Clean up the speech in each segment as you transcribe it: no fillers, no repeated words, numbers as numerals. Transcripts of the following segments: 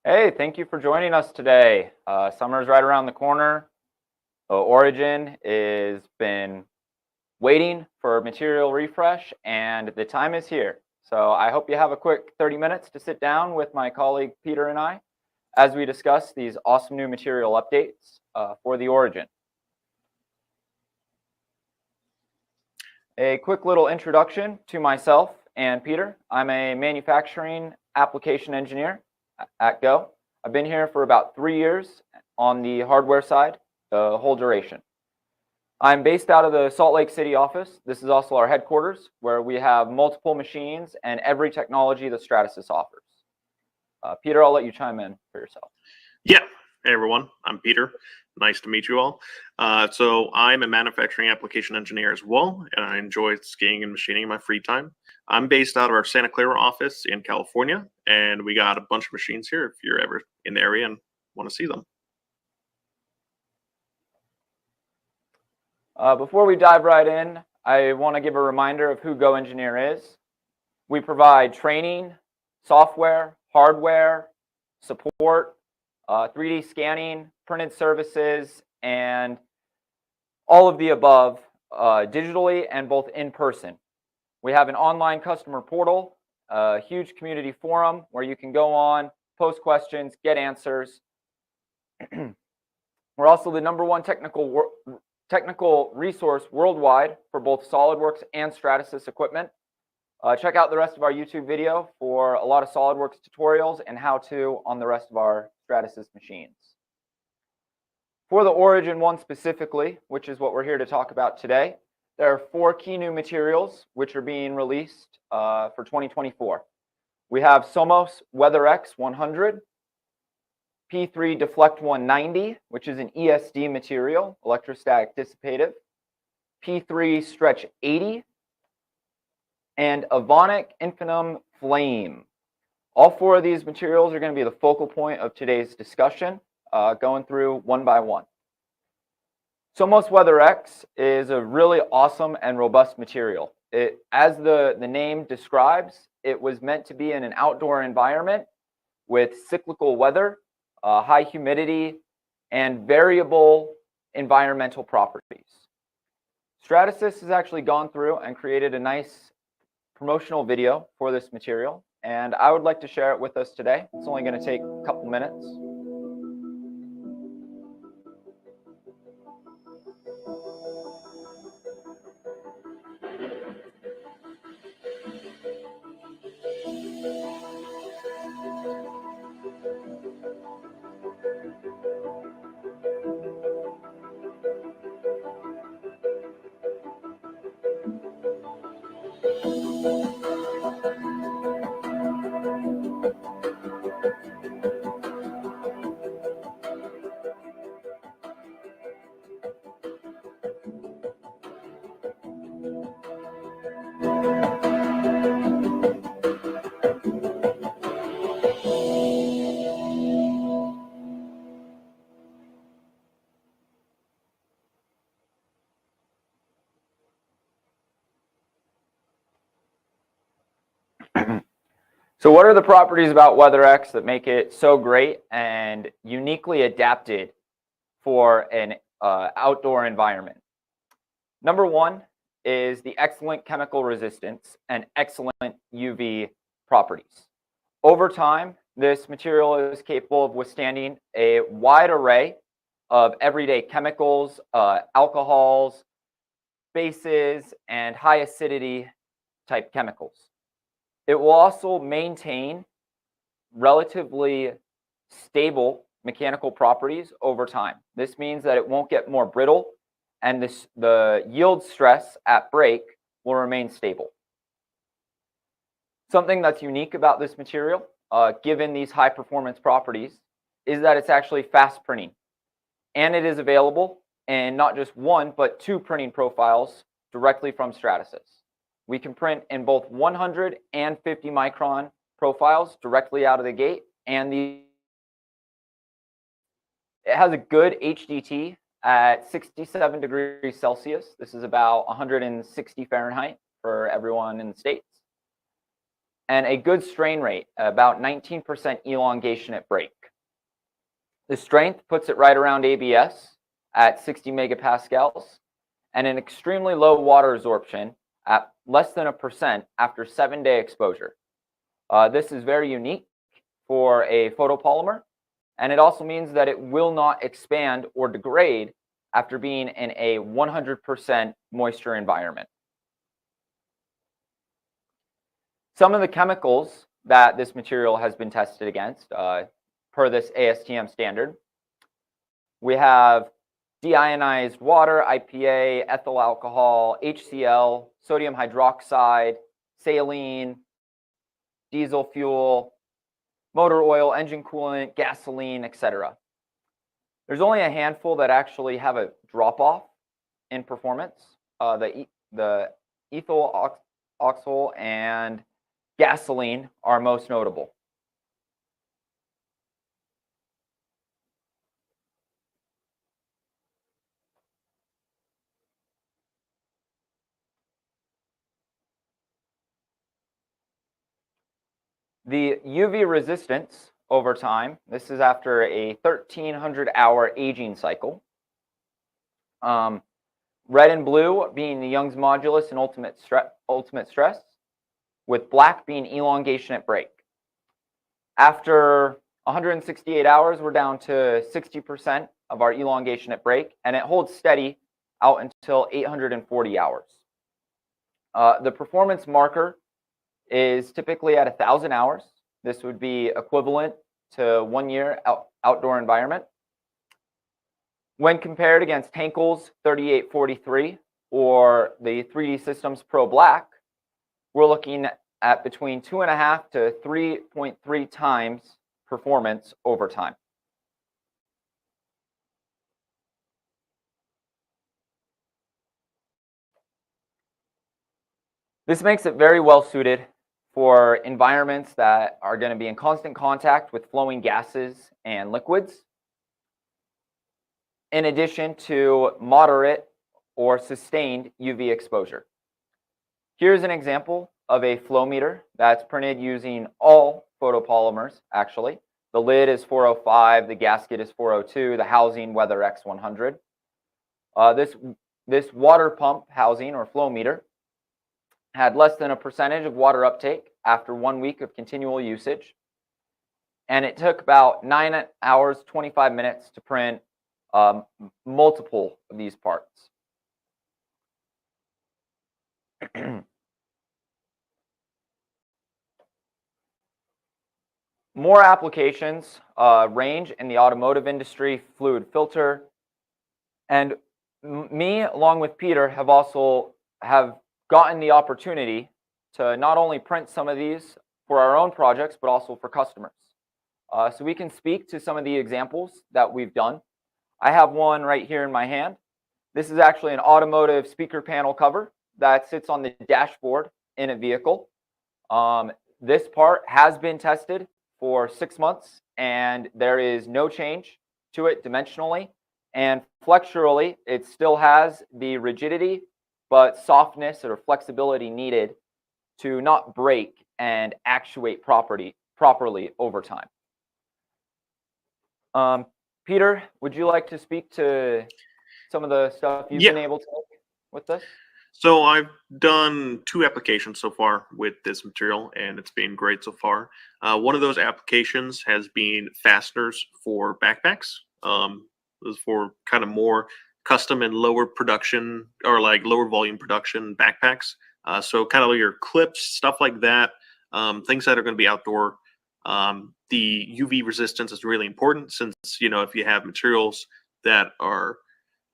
Hey, thank you for joining us today. Summer's right around the corner. Origin has been waiting for material refresh, and the time is here. So I hope you have a quick 30 minutes to sit down with my colleague Peter and I as we discuss these awesome new material updates for the Origin. A quick little introduction to myself and Peter. I'm a manufacturing application engineer at Go. I've been here for about 3 years on the hardware side, the whole duration. I'm based out of the Salt Lake City office. This is also our headquarters, where we have multiple machines and every technology that Stratasys offers. Peter, I'll let you chime in for yourself. Yeah. Hey, everyone. I'm Peter. Nice to meet you all. So I'm a manufacturing application engineer as well, and I enjoy skiing and machining in my free time. I'm based out of our Santa Clara office in California, and we got a bunch of machines here if you're ever in the area and want to see them. Before we dive right in, I want to give a reminder of who GoEngineer is. We provide training, software, hardware, support, 3D scanning, printed services, and all of the above digitally and both in person. We have an online customer portal, a huge community forum where you can go on, post questions, get answers. We're also the #1 technical resource worldwide for both SolidWorks and Stratasys equipment. Check out the rest of our YouTube video for a lot of SolidWorks tutorials and how-to on the rest of our Stratasys machines. For the Origin One specifically, which is what we're here to talk about today, there are 4 key new materials which are being released for 2024. We have Somos Weather-X 100, P3 Deflect 190, which is an ESD material, electrostatic dissipative, P3 Stretch 80, and Evonik Phlame. All 4 of these materials are going to be the focal point of today's discussion, going through one by one. Somos Weather-X is a really awesome and robust material. As the name describes, it was meant to be in an outdoor environment with cyclical weather, high humidity, and variable environmental properties. Stratasys has actually gone through and created a nice promotional video for this material, and I would like to share it with us today. It's only going to take a couple minutes. So what are the properties about Weather-X that make it so great and uniquely adapted for an outdoor environment? #1 is the excellent chemical resistance and excellent UV properties. Over time, this material is capable of withstanding a wide array of everyday chemicals, alcohols, bases, and high acidity type chemicals. It will also maintain relatively stable mechanical properties over time. This means that it won't get more brittle, and the yield stress at break will remain stable. Something that's unique about this material, given these high performance properties, is that it's actually fast printing. And it is available in not just 1, but 2 printing profiles directly from Stratasys. We can print in both 100 and 50 micron profiles directly out of the gate, and it has a good HDT at 67 degrees Celsius. This is about 160 Fahrenheit for everyone in the States. And a good strain rate, about 19% elongation at break. The strength puts it right around ABS at 60 megapascals, and an extremely low water absorption at less than 1% after 7-day exposure. This is very unique for a photopolymer, and it also means that it will not expand or degrade after being in a 100% moisture environment. Some of the chemicals that this material has been tested against per this ASTM standard, we have deionized water, IPA, ethyl alcohol, HCl, sodium hydroxide, saline, diesel fuel, motor oil, engine coolant, gasoline, etc. There's only a handful that actually have a drop-off in performance. The ethyl oxyl and gasoline are most notable. The UV resistance over time, this is after a 1,300-hour aging cycle. Red and blue being the Young's modulus and ultimate stress, with black being elongation at break. After 168 hours, we're down to 60% of our elongation at break, and it holds steady out until 840 hours. The performance marker is typically at 1,000 hours. This would be equivalent to 1 year outdoor environment. When compared against Henkel's 3843 or the 3D Systems Pro Black, we're looking at between 2.5 to 3.3 times performance over time. This makes it very well suited for environments that are going to be in constant contact with flowing gases and liquids, in addition to moderate or sustained UV exposure. Here's an example of a flow meter that's printed using all photopolymers, actually. The lid is 405, the gasket is 402, the housing Weather-X 100. This water pump housing or flow meter had less than a percentage of water uptake after 1 week of continual usage. And it took about 9 hours, 25 minutes to print multiple of these parts. More applications range in the automotive industry, fluid filter, and me, along with Peter, have gotten the opportunity to not only print some of these for our own projects, but also for customers. So we can speak to some of the examples that we've done. I have one right here in my hand. This is actually an automotive speaker panel cover that sits on the dashboard in a vehicle. This part has been tested for 6 months, and there is no change to it dimensionally. And flexurally, it still has the rigidity, but softness or flexibility needed to not break and actuate properly over time. Peter, would you like to speak to some of the stuff you've been able to make with this? So I've done 2 applications so far with this material, and it's been great so far. One of those applications has been fasteners for backpacks. This is for kind of more custom and lower production or like lower volume production backpacks. So kind of your clips, stuff like that, things that are going to be outdoor. The UV resistance is really important since, if you have materials that are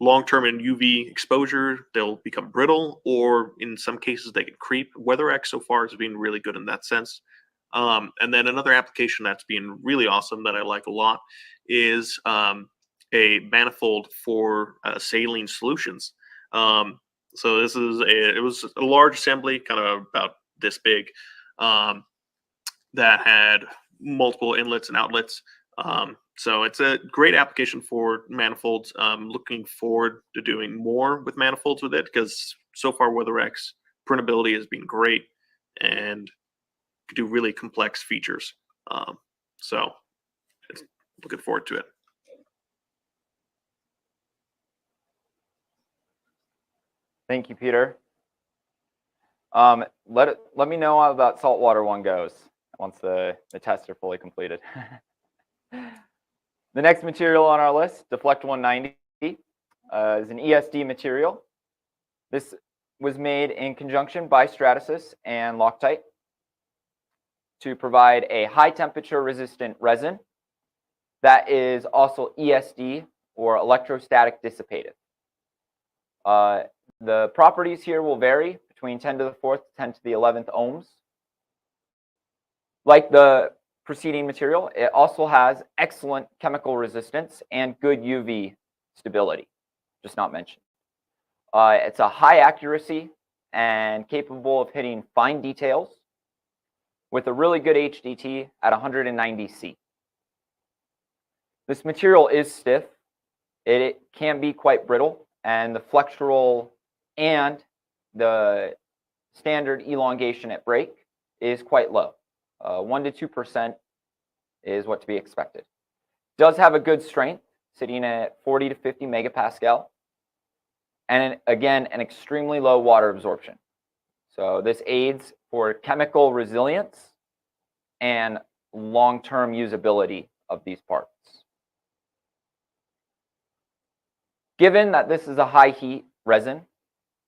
long-term in UV exposure, they'll become brittle, or in some cases they can creep. Weather-X so far has been really good in that sense. And then another application that's been really awesome that I like a lot is a manifold for saline solutions. So this is it was a large assembly, kind of about this big, that had multiple inlets and outlets. So it's a great application for manifolds. I'm looking forward to doing more with manifolds with it because so far Weather-X printability has been great and can do really complex features. So it's looking forward to it. Thank you, Peter. Let me know how that saltwater one goes once the tests are fully completed. The next material on our list, Deflect 190, is an ESD material. This was made in conjunction by Stratasys and Loctite to provide a high temperature resistant resin that is also ESD, or electrostatic dissipative. The properties here will vary between 10 to the 4th to 10 to the 11th ohms. Like the preceding material, it also has excellent chemical resistance and good UV stability, just not mentioned. It's a high accuracy and capable of hitting fine details with a really good HDT at 190C. This material is stiff. It can be quite brittle, and the flexural and the standard elongation at break is quite low. 1 to 2% is what to be expected. Does have a good strength, sitting at 40 to 50 megapascal, and again, an extremely low water absorption. So this aids for chemical resilience and long-term usability of these parts. Given that this is a high heat resin,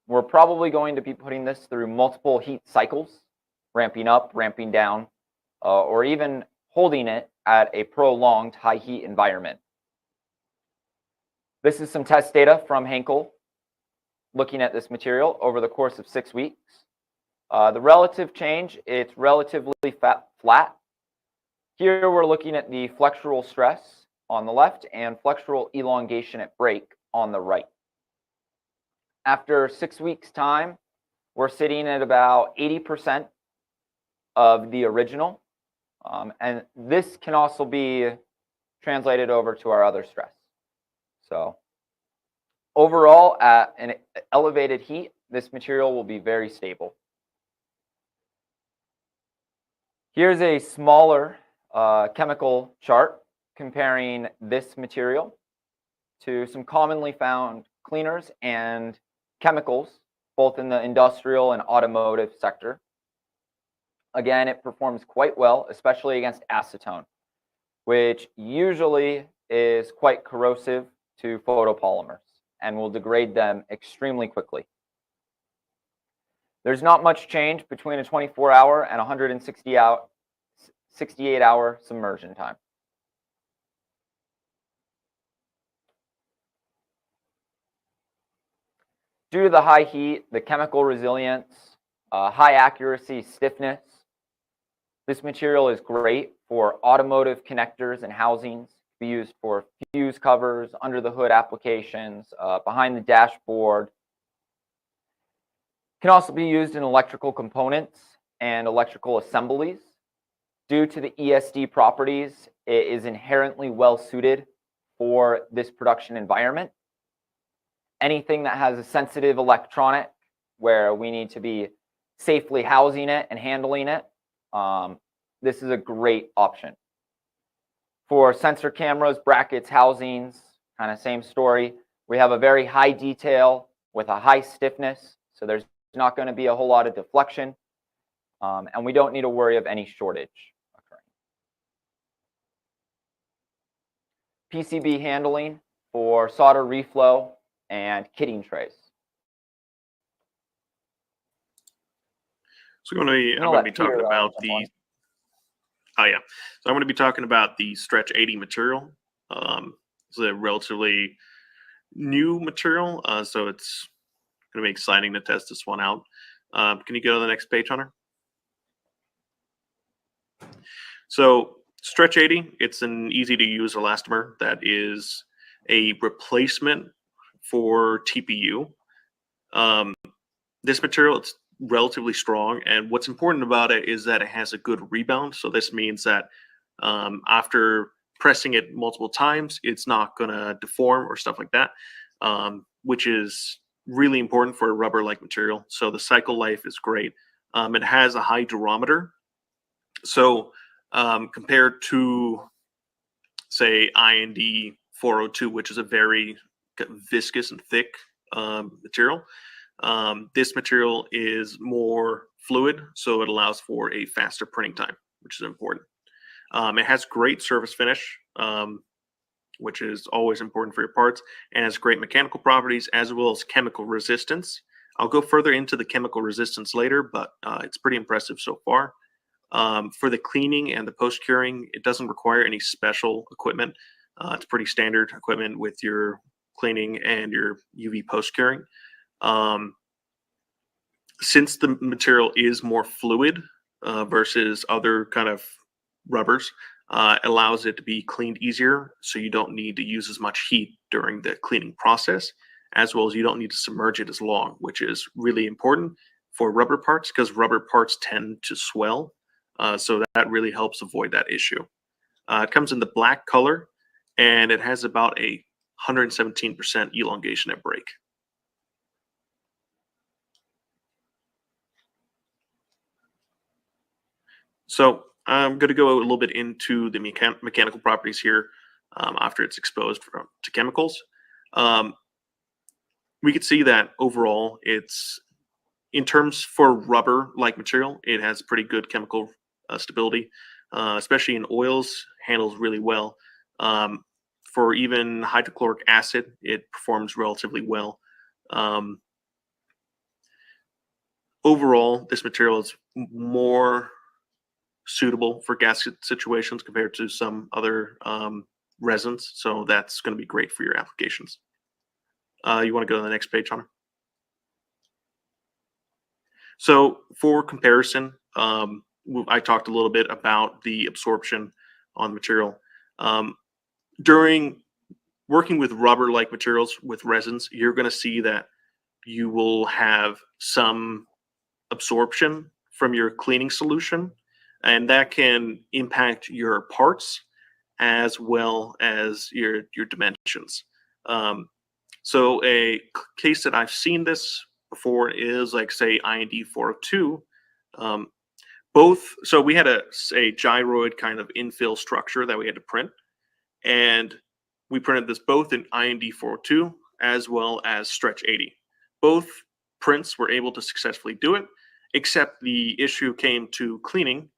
we're probably going to be putting this through multiple heat cycles, ramping up, ramping down, or even holding it at a prolonged high heat environment. This is some test data from Henkel looking at this material over the course of 6 weeks. The relative change, it's relatively flat. Here we're looking at the flexural stress on the left and flexural elongation at break on the right. After 6 weeks' time, we're sitting at about 80% of the original. And this can also be translated over to our other stress. So overall, at an elevated heat, this material will be very stable. Here's a smaller chemical chart comparing this material to some commonly found cleaners and chemicals, both in the industrial and automotive sector. Again, it performs quite well, especially against acetone, which usually is quite corrosive to photopolymers and will degrade them extremely quickly. There's not much change between a 24-hour and 168-hour submersion time. Due to the high heat, the chemical resilience, high accuracy, stiffness, this material is great for automotive connectors and housings. It can be used for fuse covers, under the hood applications, behind the dashboard. It can also be used in electrical components and electrical assemblies. Due to the ESD properties, it is inherently well suited for this production environment. Anything that has a sensitive electronic where we need to be safely housing it and handling it, this is a great option. For sensor cameras, brackets, housings, kind of same story. We have a very high detail with a high stiffness, so there's not going to be a whole lot of deflection, and we don't need to worry of any shortage occurring. PCB handling for solder reflow and kitting trays. So I'm going to be talking about the. Oh yeah, so I'm going to be talking about the Stretch 80 material. It's a relatively new material, so it's going to be exciting to test this one out. Can you go to the next page, Hunter? So Stretch 80, it's an easy-to-use elastomer that is a replacement for TPU. This material, it's relatively strong, and what's important about it is that it has a good rebound. So this means that after pressing it multiple times, it's not going to deform or stuff like that, which is really important for a rubber-like material. So the cycle life is great. It has a high durometer. So compared to, say, IND 402, which is a very viscous and thick material, this material is more fluid, so it allows for a faster printing time, which is important. It has great surface finish, which is always important for your parts, and has great mechanical properties as well as chemical resistance. I'll go further into the chemical resistance later, but it's pretty impressive so far. For the cleaning and the post-curing, it doesn't require any special equipment. It's pretty standard equipment with your cleaning and your UV post-curing. Since the material is more fluid versus other kind of rubbers, allows it to be cleaned easier, so you don't need to use as much heat during the cleaning process, as well as you don't need to submerge it as long, which is really important for rubber parts because rubber parts tend to swell. So that really helps avoid that issue. It comes in the black color, and it has about a 117% elongation at break. So I'm going to go a little bit into the mechanical properties here after it's exposed to chemicals. We could see that overall, it's, in terms for rubber-like material, it has pretty good chemical stability, especially in oils, handles really well. For even hydrochloric acid, it performs relatively well. Overall, this material is more suitable for gasket situations compared to some other resins, so that's going to be great for your applications. You want to go to the next page, Hunter? So for comparison, I talked a little bit about the absorption on the material. During working with rubber-like materials with resins, you're going to see that you will have some absorption from your cleaning solution, and that can impact your parts as well as your dimensions. So a case that I've seen this before is like, say, IND 402. So we had a gyroid kind of infill structure that we had to print, and we printed this both in IND 402 as well as Stretch 80. Both prints were able to successfully do it, except the issue came to cleaning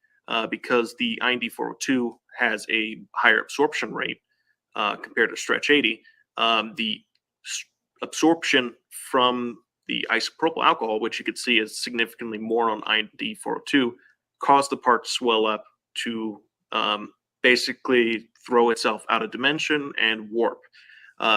because the IND 402 has a higher absorption rate compared to Stretch 80. The absorption from the isopropyl alcohol, which you could see is significantly more on IND 402, caused the part to swell up to basically throw itself out of dimension and warp.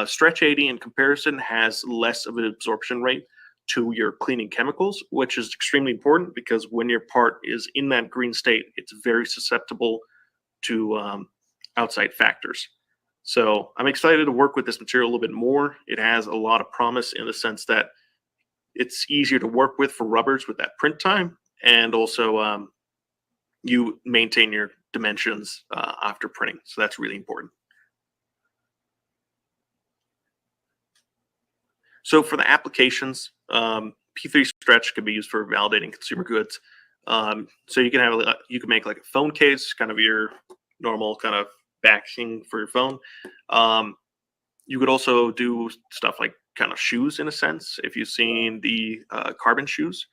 Stretch 80 in comparison has less of an absorption rate to your cleaning chemicals, which is extremely important because when your part is in that green state, it's very susceptible to outside factors. So I'm excited to work with this material a little bit more. It has a lot of promise in the sense that it's easier to work with for rubbers with that print time, and also you maintain your dimensions after printing. So that's really important. So for the applications, P3 stretch could be used for validating consumer goods. So you can make like a phone case, kind of your normal kind of backing for your phone. You could also do stuff like kind of shoes in a sense, if you've seen the carbon shoes.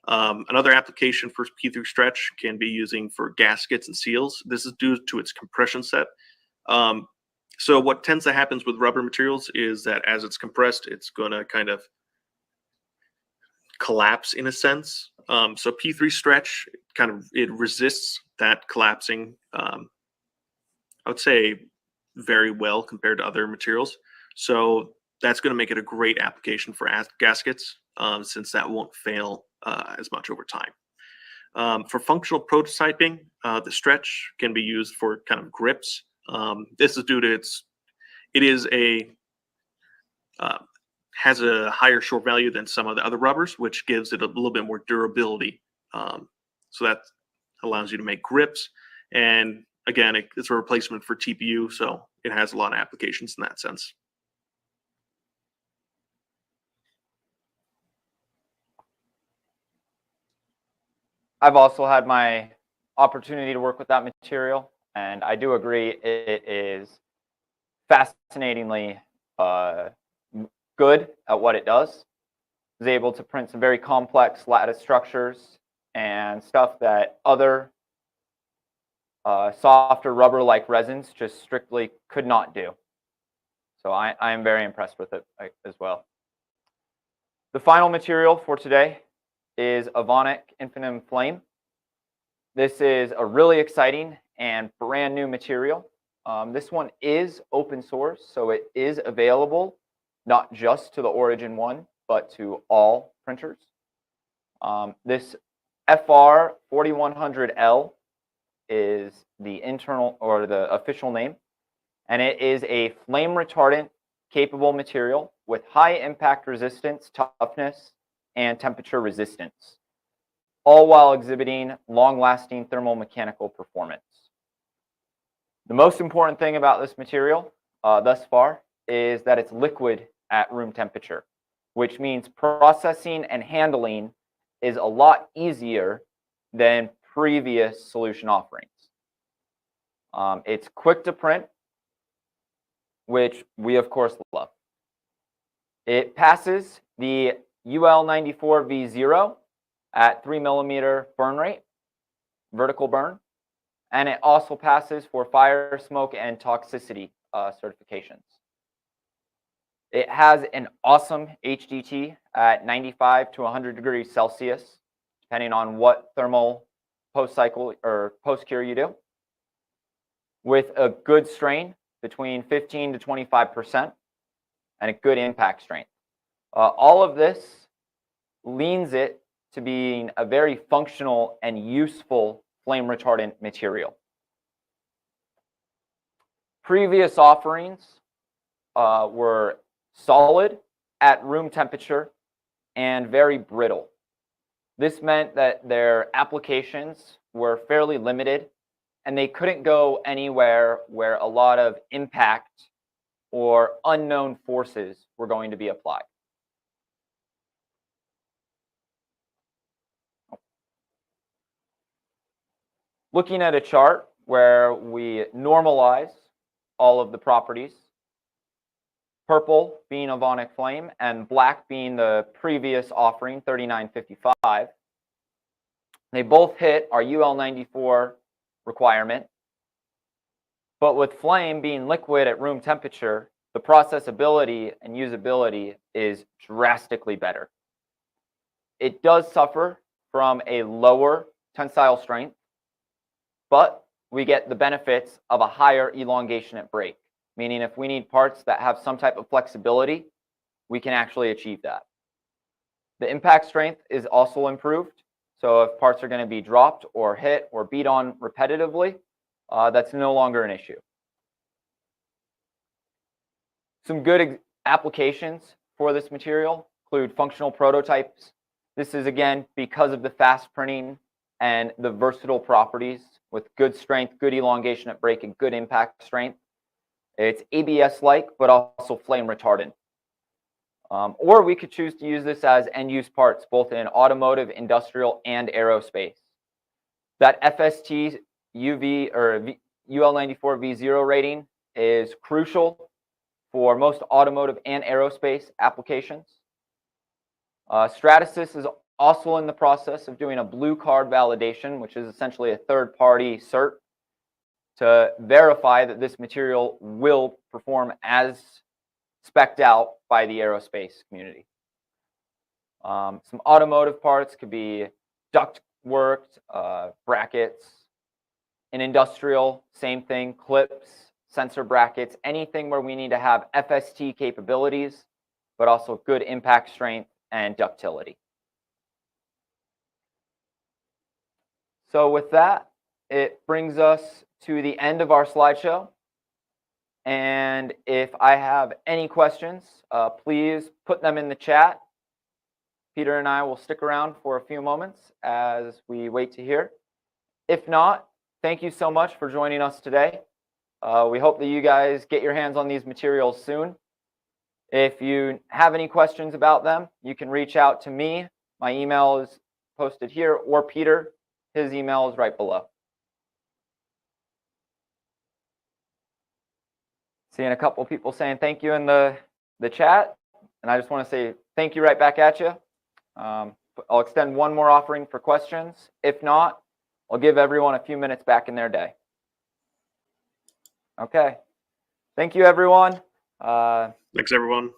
Another application for P3 stretch can be using for gaskets and seals. This is due to its compression set. So what tends to happen with rubber materials is that as it's compressed, it's going to kind of collapse in a sense. So P3 stretch it resists that collapsing, I would say, very well compared to other materials. So that's going to make it a great application for gaskets, since that won't fail as much over time. For functional prototyping, the stretch can be used for kind of grips. This is due to has a higher short value than some of the other rubbers, which gives it a little bit more durability. So that allows you to make grips, and again, it's a replacement for TPU, so it has a lot of applications in that sense. I've also had my opportunity to work with that material, and I do agree it is fascinatingly good at what it does. It's able to print some very complex lattice structures and stuff that other softer rubber-like resins just strictly could not do. So I am very impressed with it as well. The final material for today is Evonik Phlame. This is a really exciting and brand new material. This one is open source, so it is available not just to the Origin One, but to all printers. This FR 4100L is the internal or the official name, and it is a flame retardant capable material with high impact resistance, toughness, and temperature resistance, all while exhibiting long-lasting thermomechanical performance. The most important thing about this material thus far is that it's liquid at room temperature, which means processing and handling is a lot easier than previous solution offerings. It's quick to print, which we of course love. It passes the UL94V0 at 3mm burn rate, vertical burn, and it also passes for fire, smoke, and toxicity certifications. It has an awesome HDT at 95 to 100 degrees Celsius, depending on what thermal post-cycle or post-cure you do, with a good strain between 15 to 25% and a good impact strength. All of this leans it to being a very functional and useful flame retardant material. Previous offerings were solid at room temperature and very brittle. This meant that their applications were fairly limited and they couldn't go anywhere where a lot of impact or unknown forces were going to be applied. Looking at a chart where we normalize all of the properties, purple being Evonik Phlame and black being the previous offering, 3955, they both hit our UL94 requirement. But with Phlame being liquid at room temperature, the processability and usability is drastically better. It does suffer from a lower tensile strength, but we get the benefits of a higher elongation at break, meaning if we need parts that have some type of flexibility, we can actually achieve that. The impact strength is also improved, so if parts are going to be dropped or hit or beat on repetitively, that's no longer an issue. Some good applications for this material include functional prototypes. This is, again, because of the fast printing and the versatile properties with good strength, good elongation at break, and good impact strength. It's ABS-like, but also flame retardant. Or we could choose to use this as end-use parts, both in automotive, industrial, and aerospace. That FST UV or UL94 V0 rating is crucial for most automotive and aerospace applications. Stratasys is also in the process of doing a blue card validation, which is essentially a third-party cert to verify that this material will perform as spec'd out by the aerospace community. Some automotive parts could be duct work, brackets. In industrial, same thing, clips, sensor brackets, anything where we need to have FST capabilities, but also good impact strength and ductility. So with that, it brings us to the end of our slideshow. And if I have any questions, please put them in the chat. Peter and I will stick around for a few moments as we wait to hear. If not, thank you so much for joining us today. We hope that you guys get your hands on these materials soon. If you have any questions about them, you can reach out to me. My email is posted here, or Peter. His email is right below. Seeing a couple people saying thank you in the chat, and I just want to say thank you right back at you. I'll extend one more offering for questions. If not, I'll give everyone a few minutes back in their day. Okay. Thank you, everyone. Thanks, everyone.